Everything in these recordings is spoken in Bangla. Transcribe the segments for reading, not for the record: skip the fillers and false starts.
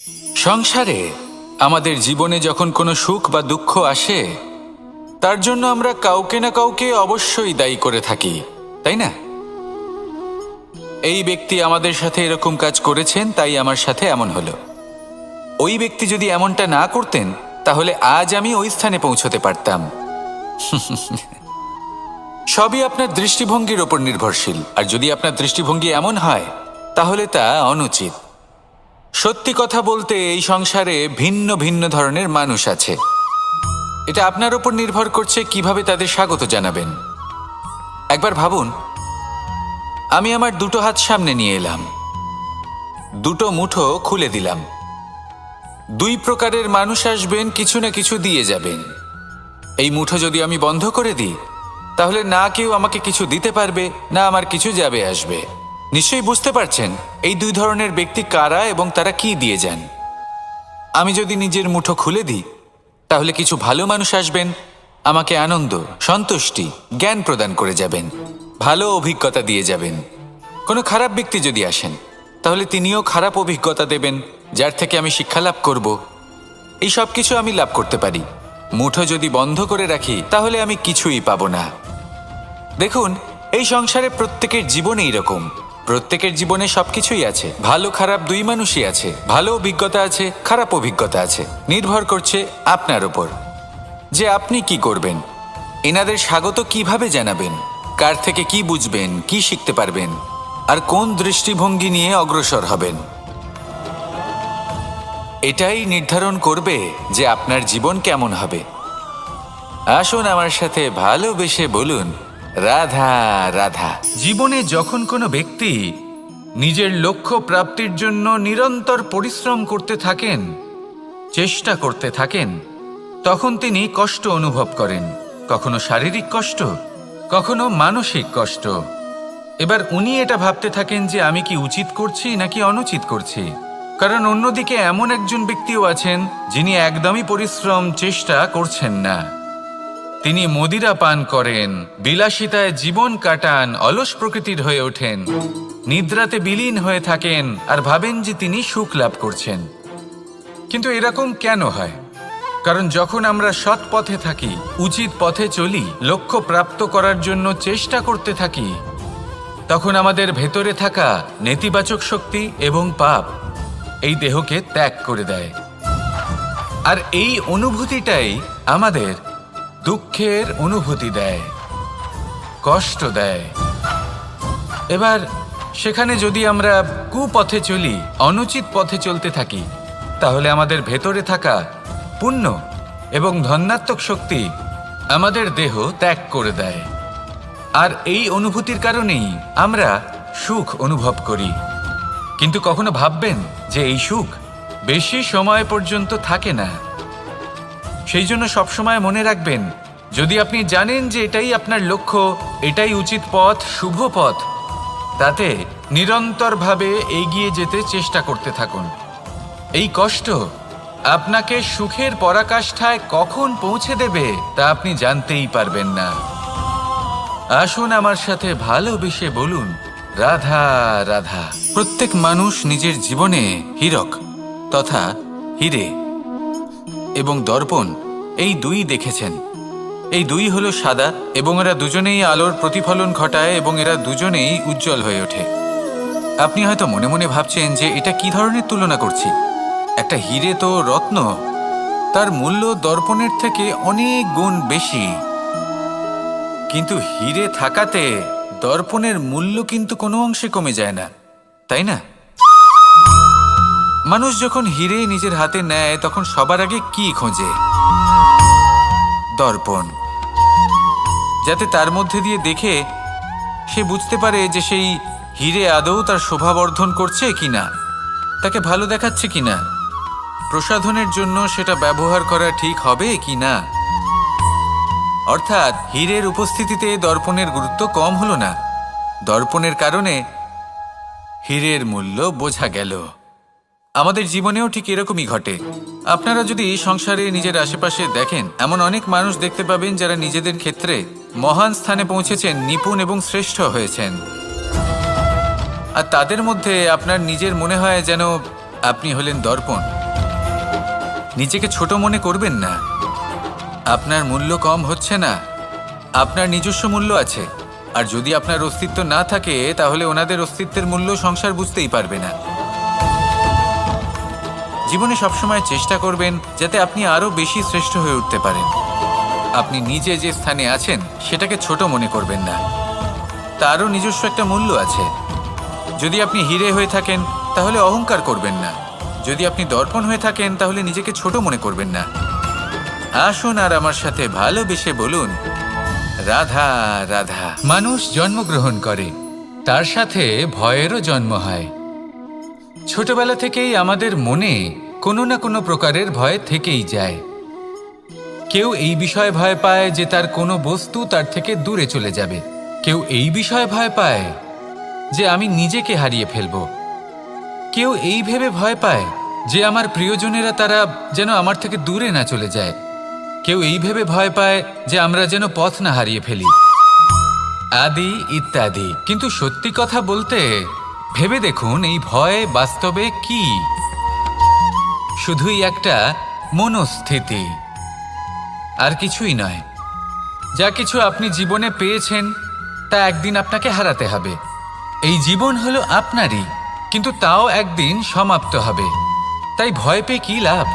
সংসারে আমাদের জীবনে যখন কোনো সুখ বা দুঃখ আসে, তার জন্য আমরা কাউকে না কাউকে অবশ্যই দায়ী করে থাকি, তাই না? এই ব্যক্তি আমাদের সাথে এরকম কাজ করেছেন, তাই আমার সাথে এমন হলো। ওই ব্যক্তি যদি এমনটা না করতেন, তাহলে আজ আমি ওই স্থানে পৌঁছতে পারতাম। সবই আপনার দৃষ্টিভঙ্গির ওপর নির্ভরশীল, আর যদি আপনার দৃষ্টিভঙ্গি এমন হয়, তাহলে তা অনুচিত। সত্যি কথা বলতে, এই সংসারে ভিন্ন ভিন্ন ধরনের মানুষ আছে। এটা আপনার ওপর নির্ভর করছে কিভাবে তাদের স্বাগত জানাবেন। একবার ভাবুন, আমি আমার দুটো হাত সামনে নিয়ে এলাম, দুটো মুঠো খুলে দিলাম। দুই প্রকারের মানুষ আসবেন, কিছু না কিছু দিয়ে যাবেন। এই মুঠো যদি আমি বন্ধ করে দিই, তাহলে না কেউ আমাকে কিছু দিতে পারবে, না আমার কিছু যাবে আসবে। নিশ্চয়ই বুঝতে পারছেন এই দুই ধরনের ব্যক্তি কারা এবং তারা কি দিয়ে যান। আমি যদি নিজের মুঠো খুলে দিই, তাহলে কিছু ভালো মানুষ আসবেন, আমাকে আনন্দ, সন্তুষ্টি, জ্ঞান প্রদান করে যাবেন, ভালো অভিজ্ঞতা দিয়ে যাবেন। কোনো খারাপ ব্যক্তি যদি আসেন, তাহলে তিনিও খারাপ অভিজ্ঞতা দেবেন, যার থেকে আমি শিক্ষা লাভ করব। এই সব কিছু আমি লাভ করতে পারি। মুঠো যদি বন্ধ করে রাখি, তাহলে আমি কিছুই পাবো না। দেখুন, এই সংসারে প্রত্যেকের জীবনে এরকম। প্রত্যেকের জীবনে সবকিছুই আছে, ভালো খারাপ দুই মানুষই আছে। ভালো অভিজ্ঞতা আছে, খারাপ অভিজ্ঞতা আছে। নির্ভর করছে আপনার ওপর যে আপনি কি করবেন, এনাদের স্বাগত কিভাবে জানাবেন, কার থেকে কি বুঝবেন, কি শিখতে পারবেন, আর কোন দৃষ্টিভঙ্গি নিয়ে অগ্রসর হবেন। এটাই নির্ধারণ করবে যে আপনার জীবন কেমন হবে। আসুন আমার সাথে ভালোবেসে বলুন, রাধা রাধা। জীবনে যখন কোনো ব্যক্তি নিজের লক্ষ্য প্রাপ্তির জন্য নিরন্তর পরিশ্রম করতে থাকেন, চেষ্টা করতে থাকেন, তখন তিনি কষ্ট অনুভব করেন। কখনো শারীরিক কষ্ট, কখনো মানসিক কষ্ট। এবার উনি এটা ভাবতে থাকেন যে আমি কি উচিত করছি নাকি অনুচিত করছি। কারণ অন্যদিকে এমন একজন ব্যক্তিও আছেন যিনি একদমই পরিশ্রম, চেষ্টা করছেন না। তিনি মদিরা পান করেন, বিলাসিতায় জীবন কাটান, অলস প্রকৃতির হয়ে ওঠেন, নিদ্রাতে বিলীন হয়ে থাকেন আর ভাবেন যে তিনি সুখ লাভ করছেন। কিন্তু এরকম কেন হয়? কারণ যখন আমরা সৎ পথে থাকি, উচিত পথে চলি, লক্ষ্য প্রাপ্ত করার জন্য চেষ্টা করতে থাকি, তখন আমাদের ভেতরে থাকা নেতিবাচক শক্তি এবং পাপ এই দেহকে ত্যাগ করে দেয়। আর এই অনুভূতিটাই আমাদের দুঃখের অনুভূতি দেয়, কষ্ট দেয়। এবার সেখানে যদি আমরা কুপথে চলি, অনুচিত পথে চলতে থাকি, তাহলে আমাদের ভেতরে থাকা পুণ্য এবং ধনাত্মক শক্তি আমাদের দেহ ত্যাগ করে দেয়। আর এই অনুভূতির কারণেই আমরা সুখ অনুভব করি। কিন্তু কখনো ভাববেন যে এই সুখ বেশি সময় পর্যন্ত থাকে না। সেই জন্য সবসময় মনে রাখবেন, যদি আপনি জানেন যে এটাই আপনার লক্ষ্য, এটাই উচিত পথ, শুভ পথ, তাতে নিরন্তরভাবে এগিয়ে যেতে চেষ্টা করতে থাকুন। এই কষ্ট আপনাকে সুখের পরাকাষ্ঠায় কখন পৌঁছে দেবে তা আপনি জানতেই পারবেন না। আসুন আমার সাথে ভালোবেসে বলুন, রাধা রাধা। প্রত্যেক মানুষ নিজের জীবনে হীরক তথা হিরে এবং দর্পণ এই দুই দেখেছেন। এই দুই হলো সাদা এবং এরা দুজনেই আলোর প্রতিফলন ঘটায় এবং এরা দুজনেই উজ্জ্বল হয়ে ওঠে। আপনি হয়তো মনে মনে ভাবছেন যে এটা কি ধরনের তুলনা করছি। একটা হিরে তো রত্ন, তার মূল্য দর্পণের থেকে অনেক গুণ বেশি। কিন্তু হিরে থাকাতে দর্পণের মূল্য কিন্তু কোনো অংশে কমে যায় না, তাই না? মানুষ যখন হিরে নিজের হাতে নেয়, তখন সবার আগে কি খোঁজে? দর্পণ, যাতে তার মধ্যে দিয়ে দেখে সে বুঝতে পারে যে সেই হিরে আদৌ তার শোভাবর্ধন করছে কিনা, তাকে ভালো দেখাচ্ছে কিনা, প্রসাধনের জন্য সেটা ব্যবহার করা ঠিক হবে কিনা। অর্থাৎ হীরের উপস্থিতিতে দর্পণের গুরুত্ব কম হলো না। দর্পণের কারণে হীরের মূল্য বোঝা গেল। আমাদের জীবনেও ঠিক এরকমই ঘটে। আপনারা যদি সংসারে নিজের আশেপাশে দেখেন, এমন অনেক মানুষ দেখতে পাবেন যারা নিজেদের ক্ষেত্রে মহান স্থানে পৌঁছেছেন, নিপুণ এবং শ্রেষ্ঠ হয়েছেন। আর তাদের মধ্যে আপনার নিজের মনে হয় যেন আপনি হলেন দর্পণ। নিজেকে ছোট মনে করবেন না। আপনার মূল্য কম হচ্ছে না, আপনার নিজস্ব মূল্য আছে। আর যদি আপনার অস্তিত্ব না থাকে তাহলে ওনাদের অস্তিত্বের মূল্য সংসার বুঝতেই পারবে না। জীবনে সবসময় চেষ্টা করবেন যাতে আপনি আরো বেশি শ্রেষ্ঠ হয়ে উঠতে পারেন। আপনি নিজে যে স্থানে আছেন সেটাকে ছোট মনে করবেন না, তারও নিজস্ব একটা মূল্য আছে। যদি আপনি হিরে হয়ে থাকেন তাহলে অহংকার করবেন না, যদি আপনি দর্পণ হয়ে থাকেন তাহলে নিজেকে ছোট মনে করবেন না। আসুন আর আমার সাথে ভালোবেসে বলুন, রাধা রাধা। মানুষ জন্মগ্রহণ করে, তার সাথে ভয়েরও জন্ম হয়। ছোটবেলা থেকেই আমাদের মনে কোনো না কোনো প্রকারের ভয় থেকেই যায়। কেউ এই বিষয়ে ভয় পায় যে তার কোনো বস্তু তার থেকে দূরে চলে যাবে। কেউ এই বিষয়ে ভয় পায় যে আমি নিজেকে হারিয়ে ফেলব। কেউ এই ভেবে ভয় পায় যে আমার প্রিয়জনেরা তারা যেন আমার থেকে দূরে না চলে যায়। কেউ এই ভেবে ভয় পায় যে আমরা যেন পথ না হারিয়ে ফেলি, আদি ইত্যাদি। কিন্তু সত্যি কথা বলতে ভেবে দেখুন, এই ভয় বাস্তবে কি? শুধুই একটা মনস্থিতি, আর কিছুই নয়। যা কিছু আপনি জীবনে পেয়েছেন তা একদিন আপনাকে হারাতে হবে। এই জীবন হলো আপনারই, কিন্তু তাও একদিন সমাপ্ত হবে। তাই ভয় পেয়ে কি লাভ?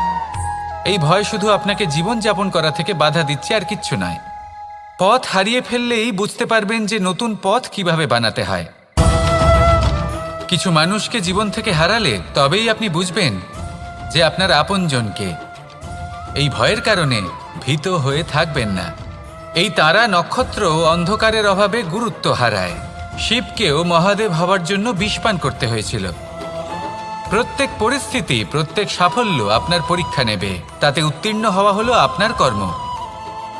এই ভয় শুধু আপনাকে জীবনযাপন করা থেকে বাধা দিচ্ছে, আর কিচ্ছু নয়। পথ হারিয়ে ফেললেই বুঝতে পারবেন যে নতুন পথ কিভাবে বানাতে হয়। কিছু মানুষকে জীবন থেকে হারালে তবেই আপনি বুঝবেন যে আপনার আপনজনকে। এই ভয়ের কারণে ভীত হয়ে থাকবেন না। এই তারা নক্ষত্র অন্ধকারের অভাবে গুরুত্ব হারায়। শিবকেও মহাদেব হওয়ার জন্য বিষ পান করতে হয়েছিল। প্রত্যেক পরিস্থিতি, প্রত্যেক সাফল্য আপনার পরীক্ষা নেবে, তাতে উত্তীর্ণ হওয়া হলো আপনার কর্ম।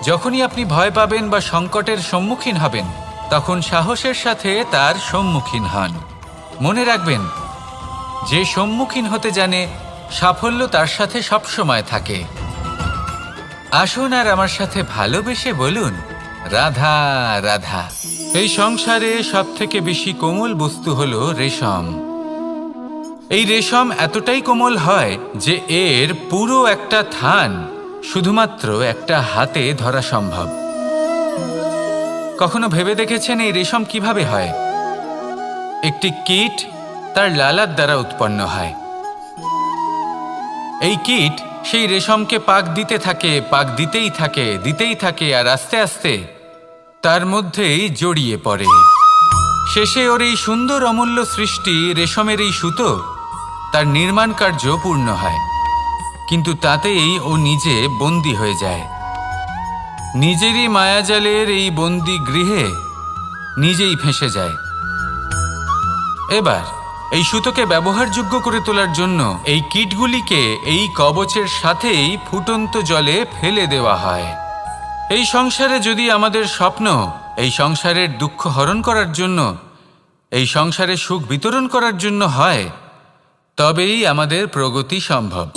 যখনই আপনি ভয় পাবেন বা সংকটের সম্মুখীন হবেন, তখন সাহসের সাথে তার সম্মুখীন হন। মনে রাখবেন, যে সম্মুখীন হতে জানে সাফল্য তার সাথে সবসময় থাকে। আসুন আর আমার সাথে ভালোবেসে বলুন, রাধা রাধা। এই সংসারে সব থেকে বেশি কোমল বস্তু হলো রেশম। এই রেশম এতটাই কোমল হয় যে এর পুরো একটা থান শুধুমাত্র একটা হাতে ধরা সম্ভব। কখনো ভেবে দেখেছেন এই রেশম কিভাবে হয়? একটি কীট তার লালার দ্বারা উৎপন্ন হয়। এই কীট সেই রেশমকে পাক দিতে থাকে, পাক দিতেই থাকে, আর আস্তে আস্তে তার মধ্যেই জড়িয়ে পড়ে। শেষে ওর এই সুন্দর অমূল্য সৃষ্টি রেশমের এই সুতো, তার নির্মাণ কার্য পূর্ণ হয়। কিন্তু তাতেই ও নিজে বন্দী হয়ে যায়। নিজেরই মায়াজালের এই বন্দী গৃহে নিজেই ফেঁসে যায়। এবার এই সুতোকে ব্যবহারযোগ্য করে তোলার জন্য এই কীটগুলিকে এই কবচের সাথেই ফুটন্ত জলে ফেলে দেওয়া হয়। এই সংসারে যদি আমাদের স্বপ্ন এই সংসারের দুঃখ হরণ করার জন্য, এই সংসারে সুখ বিতরণ করার জন্য হয়, তবেই আমাদের প্রগতি সম্ভব।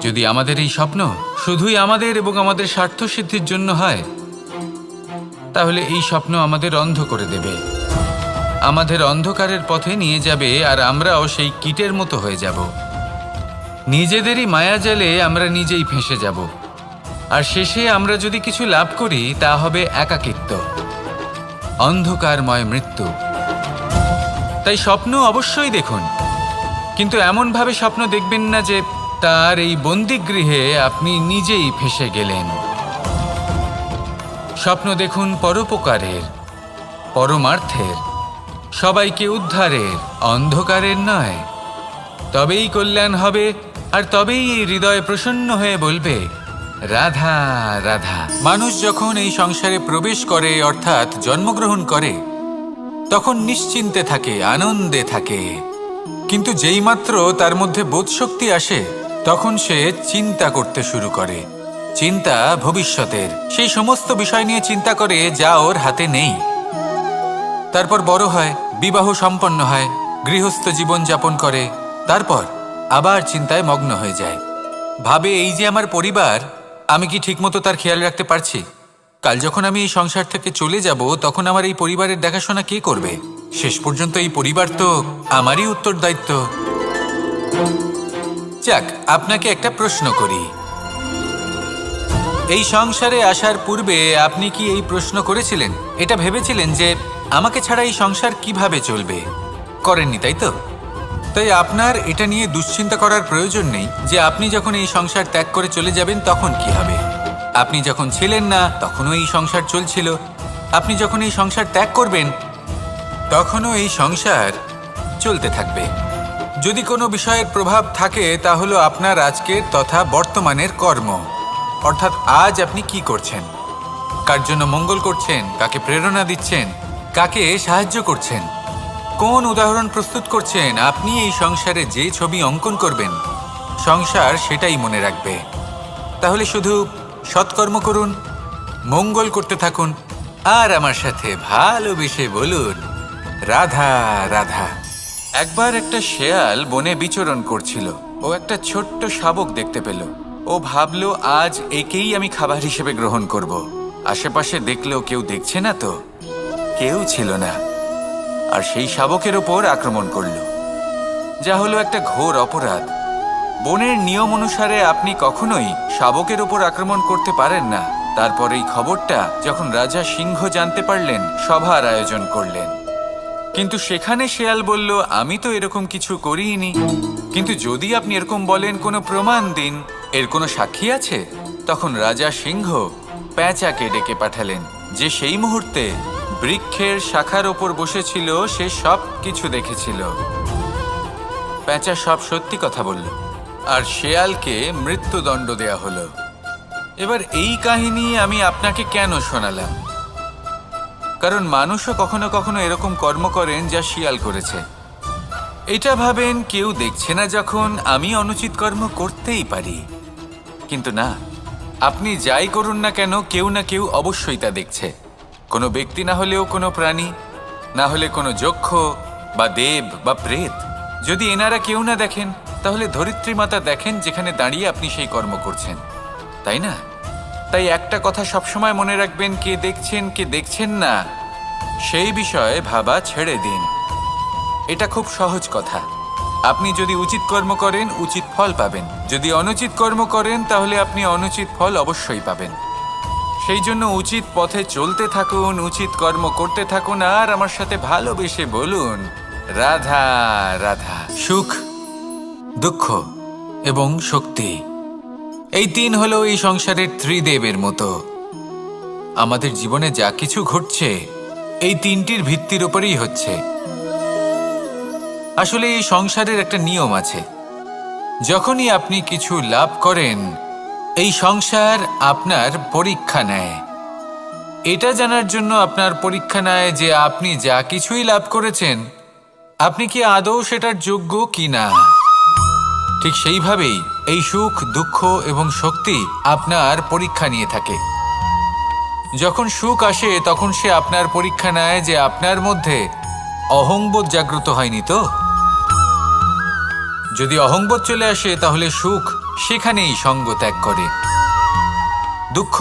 যদি আমাদের এই স্বপ্ন শুধুই আমাদের এবং আমাদের স্বার্থ সিদ্ধির জন্য হয়, তাহলে এই স্বপ্ন আমাদের অন্ধ করে দেবে, আমাদের অন্ধকারের পথে নিয়ে যাবে, আর আমরাও সেই কীটের মতো হয়ে যাব। নিজেদেরই মায়াজালে আমরা নিজেই ফেঁসে যাব, আর শেষে আমরা যদি কিছু লাভ করি তা হবে একাকিত্ব, অন্ধকারময় মৃত্যু। তাই স্বপ্ন অবশ্যই দেখুন, কিন্তু এমনভাবে স্বপ্ন দেখবেন না যে তার এই বন্দিগৃহে আপনি নিজেই ফেঁসে গেলেন। স্বপ্ন দেখুন পরোপকারের, পরমার্থের, সবাইকে উদ্ধারের, অন্ধকারের নয়। তবেই কল্যাণ হবে, আর তবেই এই হৃদয় প্রসন্ন হয়ে বলবে, রাধা রাধা। মানুষ যখন এই সংসারে প্রবেশ করে, অর্থাৎ জন্মগ্রহণ করে, তখন নিশ্চিন্তে থাকে, আনন্দে থাকে। কিন্তু যেইমাত্র তার মধ্যে বোধশক্তি আসে, তখন সে চিন্তা করতে শুরু করে। চিন্তা ভবিষ্যতের, সেই সমস্ত বিষয় নিয়ে চিন্তা করে যা ওর হাতে নেই। তারপর বড় হয়, বিবাহ সম্পন্ন হয়, গৃহস্থ জীবন যাপন করে, তারপর আবার চিন্তায় মগ্ন হয়ে যায়। ভাবে, এই যে আমার পরিবার, আমি কি ঠিকমতো তার খেয়াল রাখতে পারছি? কাল যখন আমি এই সংসার থেকে চলে যাব, তখন আমার এই পরিবারের দেখাশোনা কে করবে? শেষ পর্যন্ত এই পরিবার তো আমারই উত্তরদায়িত্ব। যাক, আপনাকে একটা প্রশ্ন করি। এই সংসারে আসার পূর্বে আপনি কি এই প্রশ্ন করেছিলেন, এটা ভেবেছিলেন যে আমাকে ছাড়া এই সংসার কিভাবে চলবে? করেননি, তাই তো? তাই আপনার এটা নিয়ে দুশ্চিন্তা করার প্রয়োজন নেই যে আপনি যখন এই সংসার ত্যাগ করে চলে যাবেন তখন কি হবে। আপনি যখন ছিলেন না তখনও এই সংসার চলছিল, আপনি যখন এই সংসার ত্যাগ করবেন তখনও এই সংসার চলতে থাকবে। যদি কোনো বিষয়ের প্রভাব থাকে তা হলো আপনার আজকের তথা বর্তমানের কর্ম, অর্থাৎ আজ আপনি কি করছেন, কার জন্য মঙ্গল করছেন, কাকে প্রেরণা দিচ্ছেন, কাকে সাহায্য করছেন, কোন উদাহরণ প্রস্তুত করছেন। আপনি এই সংসারে যে ছবি অঙ্কন করবেন সংসার সেটাই মনে রাখবে। তাহলে শুধু সৎকর্ম করুন, মঙ্গল করতে থাকুন, আর আমার সাথে ভালোবেসে বলুন রাধা রাধা। একবার একটা শেয়াল বনে বিচরণ করছিল। ও একটা ছোট্ট শাবক দেখতে পেল। ও ভাবল, আজ একেই আমি খাবার হিসেবে গ্রহণ করব। আশেপাশে দেখলেও কেউ দেখছে না তো, কেউ ছিল না, আর সেই শাবকের ওপর আক্রমণ করল, যা হলো একটা ঘোর অপরাধ। বনের নিয়ম অনুসারে আপনি কখনোই শাবকের ওপর আক্রমণ করতে পারেন না। তারপর এই খবরটা যখন রাজা সিংহ জানতে পারলেন, সভার আয়োজন করলেন। কিন্তু সেখানে শেয়াল বলল, আমি তো এরকম কিছু করিনি। কিন্তু যদি আপনি এরকম বলেন, কোনো প্রমাণ দিন, এর কোনো সাক্ষী আছে? তখন রাজা সিংহ পেঁচাকে ডেকে পাঠালেন, যে সেই মুহূর্তে বৃক্ষের শাখার ওপর বসেছিল, সে সব কিছু দেখেছিল। পেঁচা সব সত্যি কথা বলল, আর শেয়ালকে মৃত্যুদণ্ড দেয়া হলো। এবার এই কাহিনী আমি আপনাকে কেন শোনালাম? কারণ মানুষও কখনো কখনো এরকম কর্ম করেন যা শিয়াল করেছে। এটা ভাবেন কেউ দেখছে না, যখন আমি অনুচিত কর্ম করতেই পারি। কিন্তু না, আপনি যাই করুন না কেন, কেউ না কেউ অবশ্যই তা দেখছে। কোনো ব্যক্তি না হলেও কোনো প্রাণী, না হলে কোনো যক্ষ বা দেব বা প্রেত। যদি এনারা কেউ না দেখেন, তাহলে ধরিত্রী মাতা দেখেন, যেখানে দাঁড়িয়ে আপনি সেই কর্ম করছেন, তাই না? তাই একটা কথা সবসময় মনে রাখবেন, কে দেখছেন কে দেখছেন না সেই বিষয়ে ভাবা ছেড়ে দিন। এটা খুব সহজ কথা। আপনি যদি উচিত কর্ম করেন, উচিত ফল পাবেন। যদি অনুচিত কর্ম করেন, তাহলে আপনি অনুচিত ফল অবশ্যই পাবেন। সেই জন্য উচিত পথে চলতে থাকুন, উচিত কর্ম করতে থাকুন, আর আমার সাথে ভালোবেসে বলুন রাধা রাধা। সুখ, দুঃখ এবং শক্তি, এই তিন হলো এই সংসারের ত্রিদেবের মতো। আমাদের জীবনে যা কিছু ঘটছে এই তিনটির ভিত্তির উপরেই হচ্ছে। আসলে এই সংসারের একটা নিয়ম আছে, যখনই আপনি কিছু লাভ করেন, এই সংসার আপনার পরীক্ষা নেয়। এটা জানার জন্য আপনার পরীক্ষা নেয় যে আপনি যা কিছুই লাভ করেছেন, আপনি কি আদৌ সেটার যোগ্য কি না। ঠিক সেইভাবেই এই সুখ, দুঃখ এবং শক্তি আপনার পরীক্ষা নিয়ে থাকে। যখন সুখ আসে, তখন সে আপনার পরীক্ষা নেয় যে আপনার মধ্যে অহংবোধ জাগ্রত হয়নি তো। যদি অহংবোধ চলে আসে, তাহলে সুখ সেখানেই সঙ্গ ত্যাগ করে। দুঃখ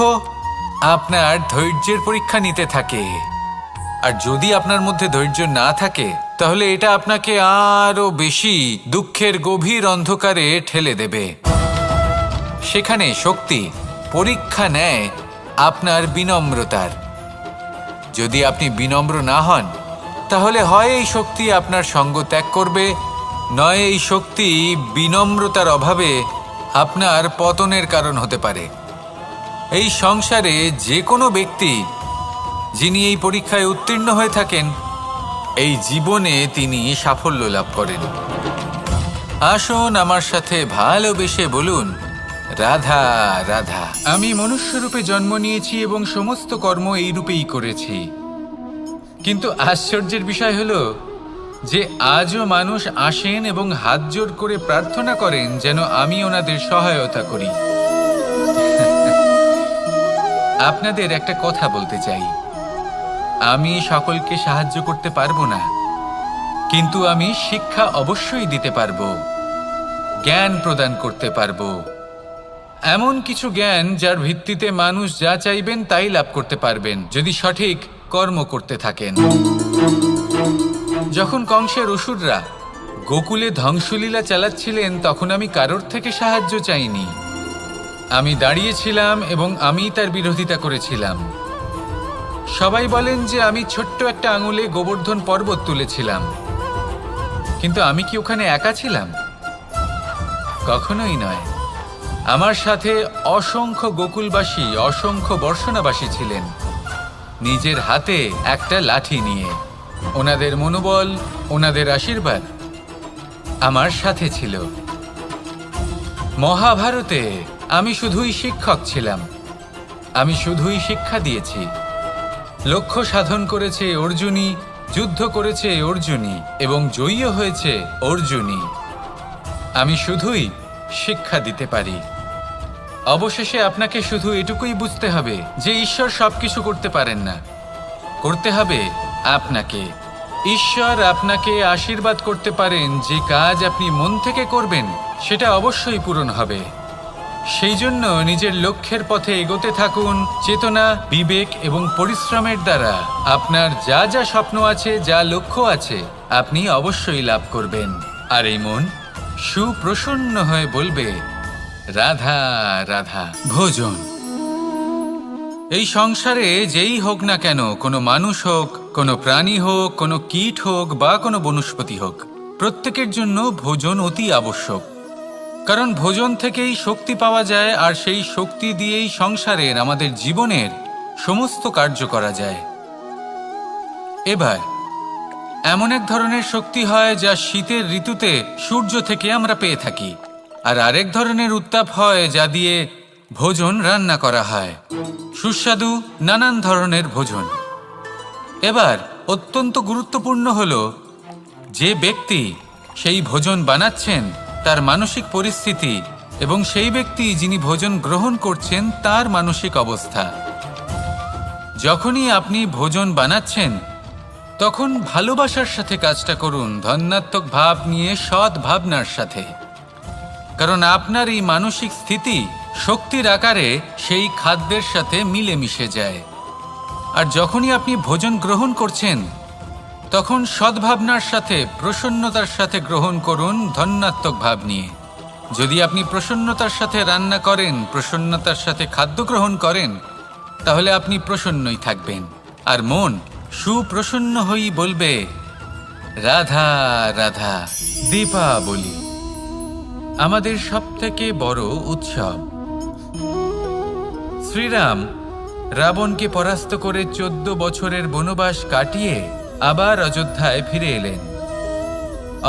আপনার ধৈর্যের পরীক্ষা নিতে থাকে, আর যদি আপনার মধ্যে ধৈর্য না থাকে, তাহলে এটা আপনাকে আরো বেশি দুঃখের গভীর অন্ধকারে ঠেলে দেবে। সেখানে শক্তি পরীক্ষা নেয় আপনার বিনম্রতার। যদি আপনি বিনম্র না হন, তাহলে হয় এই শক্তি আপনার সঙ্গ ত্যাগ করবে, নয় এই শক্তি বিনম্রতার অভাবে আপনার পতনের কারণ হতে পারে। এই সংসারে যে কোনো ব্যক্তি যিনি এই পরীক্ষায় উত্তীর্ণ হয়ে থাকেন, এই জীবনে তিনি সাফল্য লাভ করেন। আসুন আমার সাথে ভালোবেসে বলুন রাধা রাধা। আমি মনুষ্যরূপে জন্ম নিয়েছি এবং সমস্ত কর্ম এই রূপেই করেছি। কিন্তু আশ্চর্যের বিষয় হলো যে আজও মানুষ আসেন এবং হাত জোড় করে প্রার্থনা করেন যেন আমি ওনাদের সহায়তা করি। আপনাদের একটা কথা বলতে চাই, আমি সকলকে সাহায্য করতে পারবো না, কিন্তু আমি শিক্ষা অবশ্যই দিতে পারবো, জ্ঞান প্রদান করতে পারবো। এমন কিছু জ্ঞান যার ভিত্তিতে মানুষ যা চাইবেন তাই লাভ করতে পারবেন, যদি সঠিক কর্ম করতে থাকেন। যখন কংসের অসুররা গোকুলে ধ্বংসলীলা চালাচ্ছিলেন তখন আমি কারোর থেকে সাহায্য চাইনি। আমি দাঁড়িয়েছিলাম এবং আমি তার বিরোধিতা করেছিলাম। সবাই বলেন যে আমি ছোট্ট একটা আঙুলে গোবর্ধন পর্বত তুলেছিলাম, কিন্তু আমি কি ওখানে একা ছিলাম? কখনোই নয়। আমার সাথে অসংখ্য গোকুলবাসী, অসংখ্য বর্ষণাবাসী ছিলেন, নিজের হাতে একটা লাঠি নিয়ে। ওনাদের মনোবল, ওনাদের আশীর্বাদ আমার সাথে ছিল। মহাভারতে আমি শুধুই শিক্ষক ছিলাম, আমি শুধুই শিক্ষা দিয়েছি। লক্ষ্য সাধন করেছে অর্জুনই, যুদ্ধ করেছে অর্জুনই এবং জয়ীও হয়েছে অর্জুনই। আমি শুধুই শিক্ষা দিতে পারি। অবশেষে আপনাকে শুধু এটুকুই বুঝতে হবে যে ঈশ্বর সবকিছু করতে পারেন না, করতে হবে আপনাকে। ঈশ্বর আপনাকে আশীর্বাদ করতে পারেন, যে কাজ আপনি মন থেকে করবেন সেটা অবশ্যই পূরণ হবে। সেই জন্য নিজের লক্ষ্যের পথে এগোতে থাকুন। চেতনা, বিবেক এবং পরিশ্রমের দ্বারা আপনার যা যা স্বপ্ন আছে, যা লক্ষ্য আছে, আপনি অবশ্যই লাভ করবেন। আর এই মন সুপ্রসন্ন হয়ে বলবে, রাধা রাধা। ভোজন। এই সংসারে যেই হোক না কেন, কোনো মানুষ হোক, কোনো প্রাণী হোক, কোনো কীট হোক বা কোনো বনস্পতি হোক, প্রত্যেকের জন্য ভোজন অতি আবশ্যক। কারণ ভোজন থেকেই শক্তি পাওয়া যায়, আর সেই শক্তি দিয়েই সংসারের, আমাদের জীবনের সমস্ত কার্য করা যায়। এবার এমন এক ধরনের শক্তি হয় যা শীতের ঋতুতে সূর্য থেকে আমরা পেয়ে থাকি, আর আরেক ধরনের উত্তাপ হয় যা দিয়ে ভোজন রান্না করা হয়, সুস্বাদু নানান ধরনের ভোজন। এবার অত্যন্ত গুরুত্বপূর্ণ হলো যে ব্যক্তি সেই ভোজন বানাচ্ছেন তার মানসিক পরিস্থিতি এবং সেই ব্যক্তি যিনি ভোজন গ্রহণ করছেন তার মানসিক অবস্থা। যখনই আপনি ভোজন বানাচ্ছেন তখন ভালোবাসার সাথে কাজটা করুন, ধন্যাত্মক ভাব নিয়ে, সৎ ভাবনার সাথে। কারণ আপনার এই মানসিক স্থিতি শক্তির আকারে সেই খাদ্যের সাথে মিলেমিশে যায়। আর যখনই আপনি ভোজন গ্রহণ করছেন তখন সদ্ভাবনার সাথে, প্রসন্নতার সাথে গ্রহণ করুন, ধন্যাত্মক ভাব নিয়ে। যদি আপনি প্রসন্নতার সাথে রান্না করেন, প্রসন্নতার সাথে খাদ্য গ্রহণ করেন, তাহলে আপনি প্রসন্নই থাকবেন। আর মন সুপ্রসন্ন হয়েই বলবে, রাধা রাধা। দীপাবলি আমাদের সবথেকে বড় উৎসব। শ্রীরাম রাবণকে পরাস্ত করে 14 বছরের বনবাস কাটিয়ে আবার অযোধ্যায় ফিরে এলেন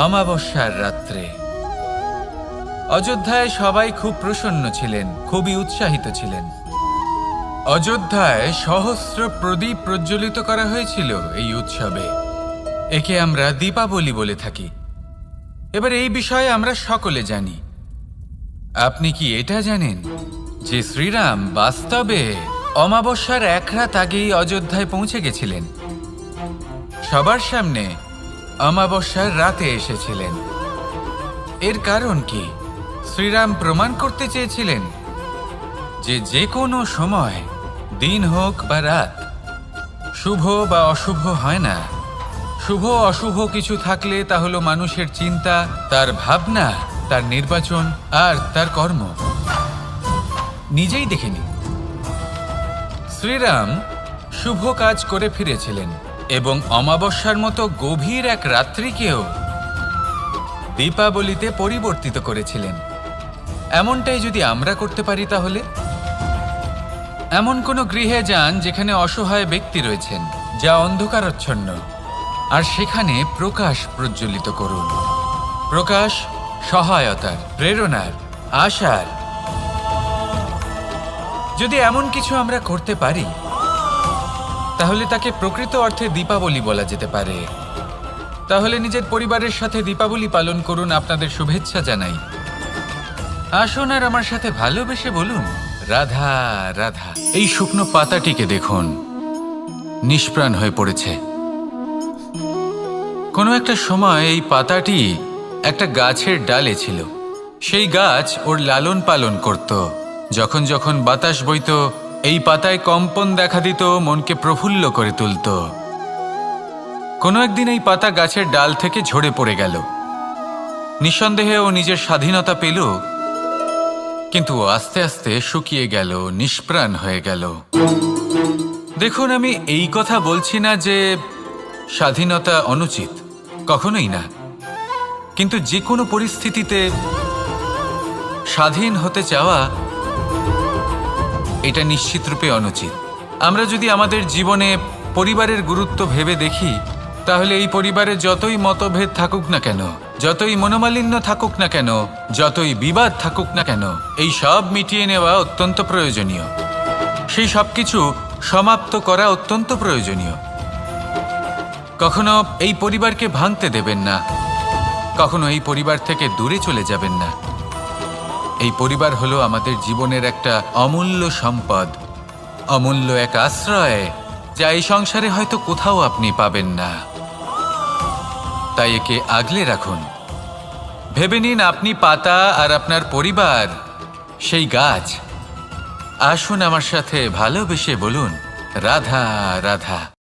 অমাবস্যার রাত্রে। অযোধ্যায় সবাই খুব প্রসন্ন ছিলেন, খুবই উৎসাহিত ছিলেন। অযোধ্যায় সহস্র প্রদীপ প্রজ্বলিত করা হয়েছিল এই উৎসবে। একে আমরা দীপাবলি বলে থাকি। এবার এই বিষয়ে আমরা সকলে জানি। আপনি কি এটা জানেন যে শ্রীরাম বাস্তবে অমাবস্যার এক রাত আগেই অযোধ্যায় পৌঁছে গেছিলেন? সবার সামনে অমাবস্যার রাতে এসেছিলেন। এর কারণ কি? শ্রীরাম প্রমাণ করতে চেয়েছিলেন যে যে কোনো সময়, দিন হোক বা রাত, শুভ বা অশুভ হয় না। শুভ অশুভ কিছু থাকলে তা হলো মানুষের চিন্তা, তার ভাবনা, তার নির্বাচন আর তার কর্ম। নিজেই দেখে নিন, শ্রীরাম শুভ কাজ করে ফিরেছিলেন এবং অমাবস্যার মতো গভীর এক রাত্রিকেও দীপাবলিতে পরিবর্তিত করেছিলেন। এমনটাই যদি আমরা করতে পারি, তাহলে এমন কোনো গৃহে যান যেখানে অসহায় ব্যক্তি রয়েছেন, যা অন্ধকারাচ্ছন্ন, আর সেখানে প্রকাশ প্রজ্বলিত করুন। প্রকাশ সহায়তার, প্রেরণার, আশার। যদি এমন কিছু আমরা করতে পারি তাহলে তাকে প্রকৃত অর্থে দীপাবলি বলা যেতে পারে। তাহলে নিজের পরিবারের সাথে দীপাবলি পালন করুন। আপনাদের শুভেচ্ছা জানাই। আসুন আর আমার সাথে ভালোবেসে বলুন, রাধা রাধা। এই শুকনো পাতাটিকে দেখুন, নিষ্প্রাণ হয়ে পড়েছে। কোনো একটা সময় এই পাতাটি একটা গাছের ডালে ছিল। সেই গাছ ওর লালন পালন করত। যখন যখন বাতাস বইত, এই পাতায় কম্পন দেখা দিত, মনকে প্রফুল্ল করে তুলত। কোনো একদিন এই পাতা গাছের ডাল থেকে ঝরে পড়ে গেল। নিঃসন্দেহে ও নিজের স্বাধীনতা পেল, কিন্তু ও আস্তে আস্তে শুকিয়ে গেল, নিষ্প্রাণ হয়ে গেল। দেখুন, আমি এই কথা বলছি না যে স্বাধীনতা অনুচিত, কখনোই না। কিন্তু যে কোনো পরিস্থিতিতে স্বাধীন হতে চাওয়া এটা নিশ্চিতরূপে অনুচিত। আমরা যদি আমাদের জীবনে পরিবারের গুরুত্ব ভেবে দেখি, তাহলে এই পরিবারে যতই মতভেদ থাকুক না কেন, যতই মনোমালিন্য থাকুক না কেন, যতই বিবাদ থাকুক না কেন, এই সব মিটিয়ে নেওয়া অত্যন্ত প্রয়োজনীয়। সেই সব কিছু সমাপ্ত করা অত্যন্ত প্রয়োজনীয়। কখনো এই পরিবারকে ভাঙতে দেবেন না, কখনো এই পরিবার থেকে দূরে চলে যাবেন না। এই পরিবার হলো আমাদের জীবনের একটা অমূল্য সম্পদ, অমূল্য এক আশ্রয়, যা এই সংসারে হয়তো কোথাও আপনি পাবেন না। তাই একে আগলে রাখুন। ভেবে নিন আপনি পাতা আর আপনার পরিবার সেই গাছ। আসুন আমার সাথে ভালোবেসে বলুন, রাধা রাধা।